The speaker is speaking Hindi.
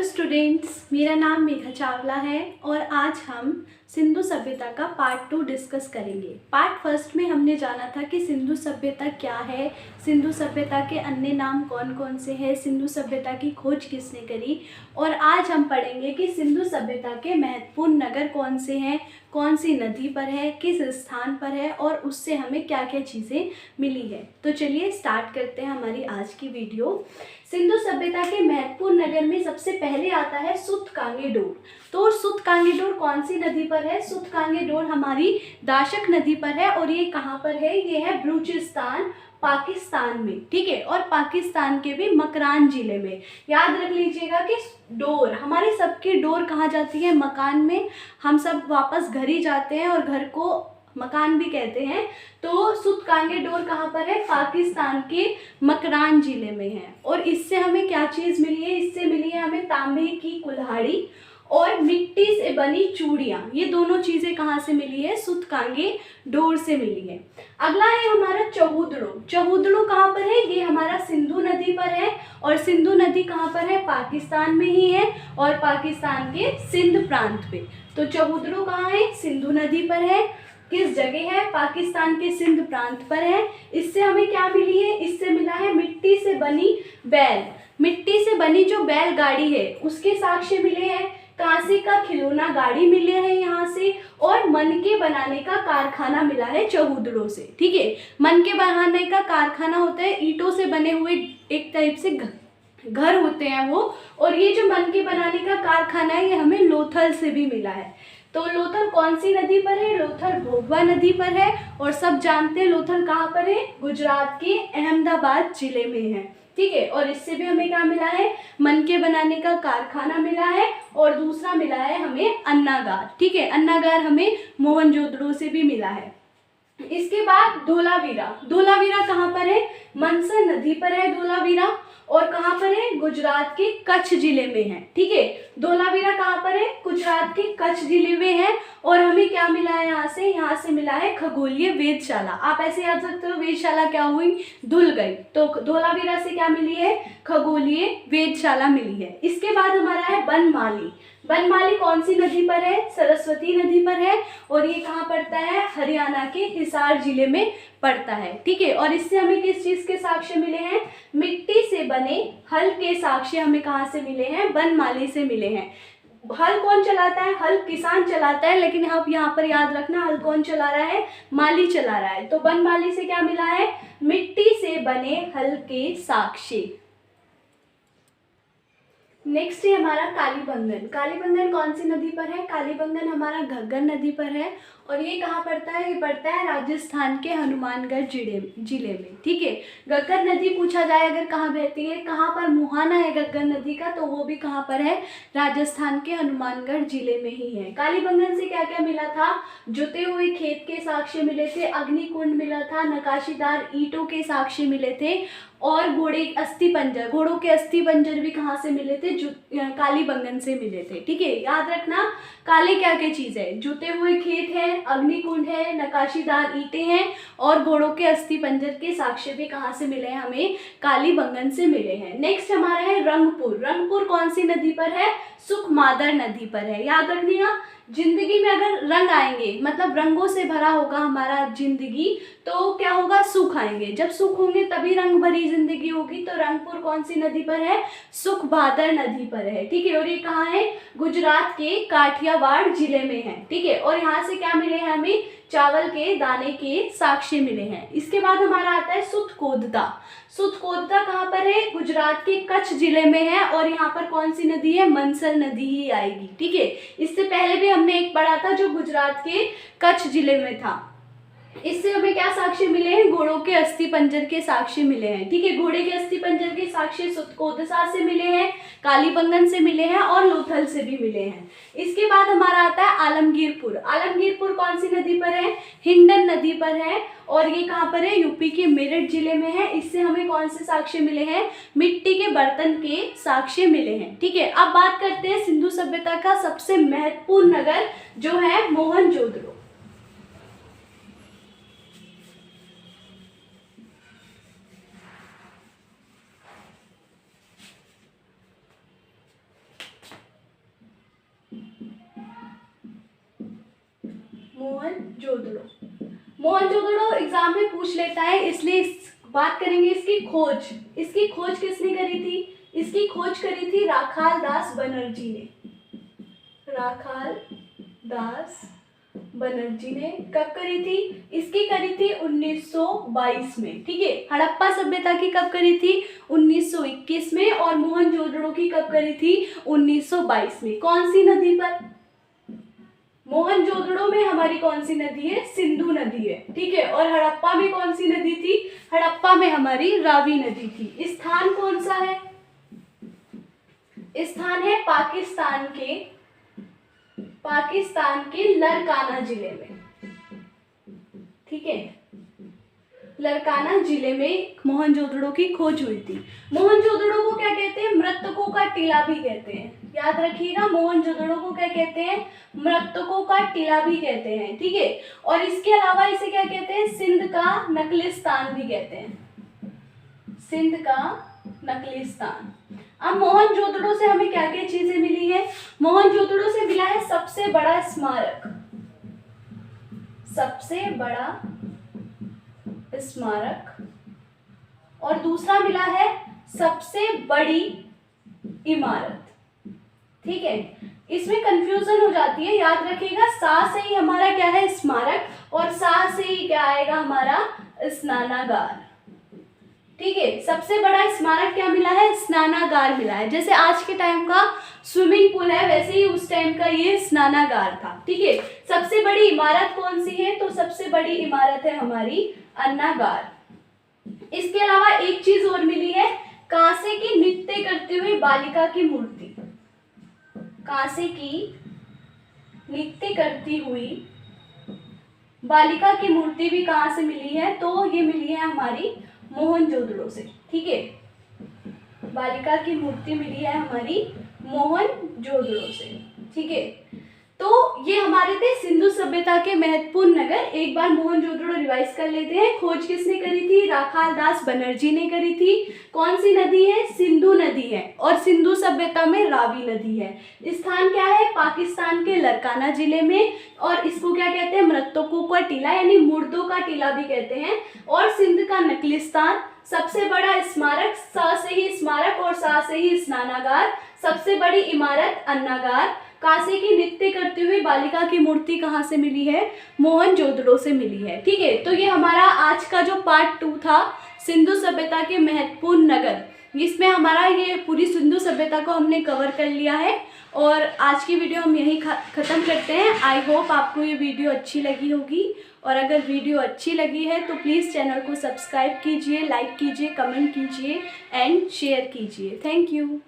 स्टूडेंट्स, मेरा नाम मेघा चावला है और आज हम सिंधु सभ्यता का पार्ट 2 डिस्कस करेंगे। पार्ट फर्स्ट में हमने जाना था कि सिंधु सभ्यता क्या है, सिंधु सभ्यता के अन्य नाम कौन कौन से हैं, सिंधु सभ्यता की खोज किसने करी। और आज हम पढ़ेंगे कि सिंधु सभ्यता के महत्वपूर्ण नगर कौन से हैं, कौन सी नदी पर है, किस स्थान पर है और उससे हमें क्या क्या चीज़ें मिली है। तो चलिए स्टार्ट करते हैं हमारी आज की वीडियो। सिंधु सभ्यता के महत्वपूर्ण नगर में सबसे पहले आता है सुतकांगेडोर। तो सुतकांगेडोर कौन सी नदी पर है? सुतकांगेडोर हमारी दाशक नदी पर है और ये कहाँ पर है? ये है बलूचिस्तान, पाकिस्तान में। ठीक है, और पाकिस्तान के भी मकरान जिले में। याद रख लीजिएगा कि डोर, हमारे सबकी डोर कहाँ जाती है? मकान में। हम सब वापस घर ही जाते हैं और घर को मकान भी कहते हैं। तो सुतकांगेडोर कहाँ पर है? पाकिस्तान के मकरान जिले में है। और इससे हमें क्या चीज़ मिली है? इससे मिली है हमें तांबे की कुल्हाड़ी और मिट्टी से बनी चूड़ियाँ। ये दोनों चीज़ें कहाँ से मिली है? सुतकांगेडोर से मिली है। अगला है हमारा चहुदड़ो। चहुदड़ो कहाँ पर है? ये हमारा सिंधु नदी पर है और सिंधु नदी कहाँ पर है? पाकिस्तान में ही है और पाकिस्तान के सिंध प्रांत पे। तो चहुदड़ो कहाँ है? सिंधु नदी पर है। किस जगह है? पाकिस्तान के सिंध प्रांत पर है। इससे हमें क्या मिली है? इससे मिला है मिट्टी से बनी बैल, मिट्टी से बनी जो बैलगाड़ी है उसके साक्ष्य मिले हैं। कांसे का खिलौना गाड़ी मिले हैं यहाँ से और मनके बनाने का कारखाना मिला है चहुदड़ो से। ठीक है, मनके बनाने का कारखाना होता है ईंटों से बने हुए एक टाइप से घर होते हैं वो। और ये जो मनके बनाने का कारखाना है ये हमें लोथल से भी मिला है। तो लोथल कौन सी नदी पर है? लोथल भोगवा नदी पर है और सब जानते हैं लोथल कहाँ पर है? गुजरात के अहमदाबाद जिले में है। ठीक है, और इससे भी हमें क्या मिला है? मनके बनाने का कारखाना मिला है और दूसरा मिला है हमें अन्नागार। ठीक है, अन्नागार हमें मोहनजोदड़ो से भी मिला है। इसके बाद धोलावीरा। धोलावीरा कहाँ पर है? मनसर नदी पर है धोलावीरा और कहाँ पर है? गुजरात के कच्छ जिले में है। ठीक है, धोलावीरा कहाँ पर है? गुजरात के कच्छ जिले में है। और हमें क्या मिला है यहाँ से? यहाँ से मिला है खगोलीय वेधशाला। आप ऐसे याद सकते हो, वेधशाला क्या हुई? धुल गई। तो धोलावीरा से क्या मिली है? खगोलीय वेधशाला मिली है। इसके बाद हमारा है बनमाली। बनमाली कौन सी नदी पर है? सरस्वती नदी पर है और ये कहाँ पड़ता है? हरियाणा के हिसार जिले में पड़ता है। ठीक है, और इससे हमें किस चीज़ के साक्ष्य मिले हैं? मिट्टी से बने हल के साक्ष्य हमें कहाँ से मिले हैं? बनमाली से मिले हैं। हल कौन चलाता है? हल किसान चलाता है, लेकिन आप यहाँ पर याद रखना हल कौन चला रहा है? माली चला रहा है। तो बनमाली से क्या मिला है? मिट्टी से बने हल के साक्ष्य। नेक्स्ट है हमारा कालीबंगन। कालीबंगन कौन सी नदी पर है? कालीबंगन हमारा घग्गर नदी पर है और ये कहाँ पड़ता है? ये पड़ता है राजस्थान के हनुमानगढ़ जिले में। ठीक है, घग्गर नदी पूछा जाए अगर कहाँ बहती है, कहाँ पर मुहाना है घग्गर नदी का, तो वो भी कहाँ पर है? राजस्थान के हनुमानगढ़ जिले में ही है। कालीबंगन से क्या क्या मिला था? जुते हुए खेत के साक्ष्य मिले थे, अग्निकुंड मिला था, नकाशीदार ईंटों के साक्ष्य मिले थे और घोड़े अस्थि पंजर, घोड़ों के अस्थि पंजर भी कहाँ से मिले थे? कालीबंगन से मिले थे। ठीक है, याद रखना काले क्या क्या चीज़ है? जुते हुए खेत है, अग्निकुंड है, नकाशीदार ईंटें हैं और घोड़ों के अस्थि पंजर के साक्ष्य भी कहाँ से मिले हैं? हमें कालीबंगन से मिले हैं। नेक्स्ट हमारा है रंगपुर। रंगपुर कौन सी नदी पर है? सुखमादर नदी पर है। याद रखिएगा, जिंदगी में अगर रंग आएंगे मतलब रंगों से भरा होगा हमारा जिंदगी, तो क्या होगा? सुख आएंगे। जब सुख होंगे तभी रंग भरी जिंदगी होगी। तो रंगपुर कौन सी नदी पर है? सुखभादर नदी पर है। ठीक है, और ये कहाँ है? गुजरात के काठियावाड़ जिले में है। ठीक है, और यहाँ से क्या मिले हैं हमें? चावल के दाने के साक्ष्य मिले हैं। इसके बाद हमारा आता है सुतकोदता। सुतकोदता कहाँ पर है? गुजरात के कच्छ जिले में है और यहाँ पर कौन सी नदी है? मनसर नदी ही आएगी। ठीक है, इससे पहले भी हमने एक पढ़ा था जो गुजरात के कच्छ जिले में था। इससे हमें क्या साक्ष्य मिले हैं? घोड़ों के अस्थि पंजर के साक्ष्य मिले हैं। ठीक है, घोड़े के अस्थि पंजर के साक्ष्य सुतकोदसा से मिले हैं, कालीबंगन से मिले हैं और लोथल से भी मिले हैं। इसके बाद हमारा आता है आलमगीरपुर। आलमगीरपुर कौन सी नदी पर है? हिंडन नदी पर है और ये कहाँ पर है? यूपी के मेरठ जिले में है। इससे हमें कौन से साक्ष्य मिले हैं? मिट्टी के बर्तन के साक्ष्य मिले हैं। ठीक है, अब बात करते हैं सिंधु सभ्यता का सबसे महत्वपूर्ण नगर जो है मोहनजोदड़ो। मोहनजोदड़ो। मोहनजोदड़ो एग्जाम में पूछ लेता है, इसलिए बात करेंगे इसकी खोज। इसकी खोज किसने करी थी? इसकी खोज करी थी राखाल दास बनर्जी ने। राखाल दास बनर्जी ने कब करी थी? इसकी करी थी 1922 में। ठीक है, हड़प्पा सभ्यता की कब करी थी? 1921 में। और मोहनजोदड़ो की कब करी थी? 1922 में। कौन सी नदी पर? मोहनजोदड़ो में हमारी कौन सी नदी है? सिंधु नदी है। ठीक है, और हड़प्पा में कौन सी नदी थी? हड़प्पा में हमारी रावी नदी थी। स्थान कौन सा है? स्थान है पाकिस्तान के लरकाना जिले में। ठीक है, लरकाना जिले में मोहनजोदड़ो की खोज हुई थी। मोहनजोदड़ो को क्या कहते हैं? मृतकों का टीला भी कहते हैं। याद रखिएगा, मोहनजोदड़ो को क्या कहते हैं? मृतकों का टीला भी कहते हैं। ठीक है, और इसके अलावा इसे क्या कहते हैं? सिंध का नकलिस्तान भी कहते हैं। सिंध का नकलिस्तान। अब मोहनजोदड़ो से हमें क्या क्या चीजें मिली है? मोहनजोदड़ो से मिला है सबसे बड़ा स्मारक, सबसे बड़ा स्मारक, और दूसरा मिला है सबसे बड़ी इमारत। ठीक है, इसमें कंफ्यूजन हो जाती है, याद रखिएगा। सा से ही हमारा क्या है? स्मारक, और सा से ही क्या आएगा? हमारा स्नानागार। ठीक है, सबसे बड़ा स्मारक क्या मिला है? स्नानागार मिला है। जैसे आज के टाइम का स्विमिंग पूल है, वैसे ही उस टाइम का ये स्नानागार था। ठीक है, सबसे बड़ी इमारत कौन सी है? तो सबसे बड़ी इमारत है हमारी अन्नागार। इसके अलावा एक चीज और मिली है, कांसे की नृत्य करती हुई बालिका की मूर्ति। कांसे की नृत्य करती हुई बालिका की मूर्ति भी कहाँ से मिली है? तो ये मिली है हमारी मोहनजोदड़ो से। ठीक है, बालिका की मूर्ति मिली है हमारी मोहनजोदड़ो से। ठीक है, तो ये हमारे थे सिंधु सभ्यता के महत्वपूर्ण नगर। एक बार मोहनजोदड़ो रिवाइज कर लेते हैं। खोज किसने करी थी? राखाल दास बनर्जी ने करी थी। कौन सी नदी है? सिंधु नदी है, और सिंधु सभ्यता में रावी नदी है। स्थान क्या है? पाकिस्तान के लरकाना जिले में, और इसको क्या कहते हैं? मृतकों का टीला यानी मुर्दों का टीला भी कहते हैं। और सिंध का नकलिस्तान, सबसे बड़ा स्मारक, सा से ही स्मारक और सा से ही स्नानागार, सबसे बड़ी इमारत अन्नागार, कांसे की नृत्य करती हुई बालिका की मूर्ति कहाँ से मिली है? मोहनजोदड़ो से मिली है। ठीक है, तो ये हमारा आज का जो पार्ट 2 था, सिंधु सभ्यता के महत्वपूर्ण नगर, इसमें हमारा ये पूरी सिंधु सभ्यता को हमने कवर कर लिया है। और आज की वीडियो हम यहीं ख़त्म करते हैं। आई होप आपको ये वीडियो अच्छी लगी होगी, और अगर वीडियो अच्छी लगी है तो प्लीज़ चैनल को सब्सक्राइब कीजिए, लाइक कीजिए, कमेंट कीजिए एंड शेयर कीजिए। Thank you.